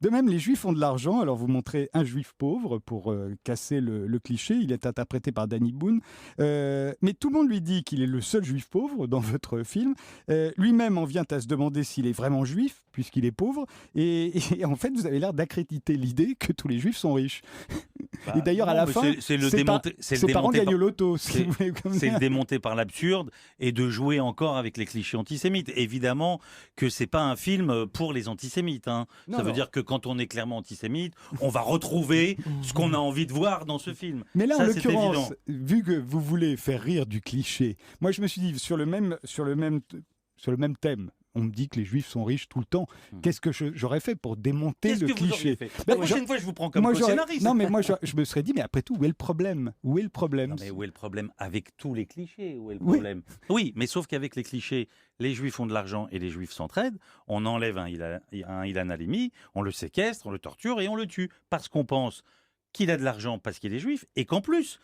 De même, les Juifs ont de l'argent. Alors, vous montrez un Juif pauvre pour casser le cliché. Il est interprété par Danny Boone. Mais tout le monde lui dit qu'il est le seul Juif pauvre dans votre film. Lui-même en vient à se demander s'il est vraiment juif, puisqu'il est pauvre. Et en fait, vous avez l'air d'accréditer l'idée que tous les Juifs sont riches. Et d'ailleurs, à la fin, c'est le ses parents gagnent au loto. Si vous voulez, comme c'est ça. le démonter par l'absurde et de jouer encore avec les clichés antisémites. Évidemment que c'est pas un film pour les antisémites. Hein. Non, Ça veut non. dire que quand on est clairement antisémite, on va retrouver ce qu'on a envie de voir dans ce film. Mais là, Ça, en c'est l'occurrence, évident. vu que vous voulez faire rire du cliché, moi je me suis dit, sur le même thème, on me dit que les Juifs sont riches tout le temps. Qu'est-ce que j'aurais fait pour démonter Qu'est-ce le que vous auriez cliché? fait Ben, La prochaine fois, je vous prends comme j'aurais- co-scénariste. Non, mais moi, je me serais dit, mais après tout, où est le problème? Où est le problème? Non, mais où est le problème avec tous les clichés? Où est le Oui. problème? Oui, mais sauf qu'avec les clichés, les Juifs ont de l'argent et les Juifs s'entraident. On enlève un Ilan Halimi, on le séquestre, on le torture et on le tue parce qu'on pense qu'il a de l'argent parce qu'il est juif et qu'en plus,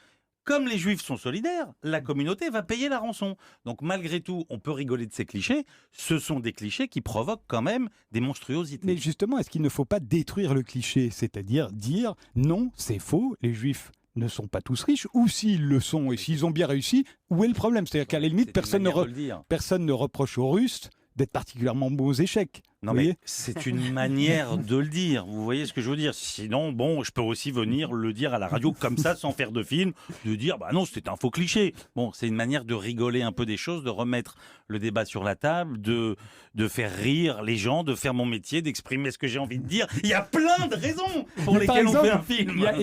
comme les Juifs sont solidaires, la communauté va payer la rançon. Donc malgré tout, on peut rigoler de ces clichés. Ce sont des clichés qui provoquent quand même des monstruosités. Mais justement, est-ce qu'il ne faut pas détruire le cliché? C'est-à-dire dire, non, c'est faux, les Juifs ne sont pas tous riches, ou s'ils le sont et s'ils ont bien réussi, où est le problème? C'est-à-dire qu'à la limite, C'est une manière de le dire. personne ne reproche aux Russes d'être particulièrement bons aux échecs. Non, vous mais voyez. c'est une manière de le dire. Vous voyez ce que je veux dire? Sinon, bon, je peux aussi venir le dire à la radio comme ça, sans faire de film, de dire, bah non, c'était un faux cliché. Bon, c'est une manière de rigoler un peu des choses, de remettre le débat sur la table, de faire rire les gens, de faire mon métier, d'exprimer ce que j'ai envie de dire. Il y a plein de raisons pour Mais par lesquelles on fait un exemple, film. il y a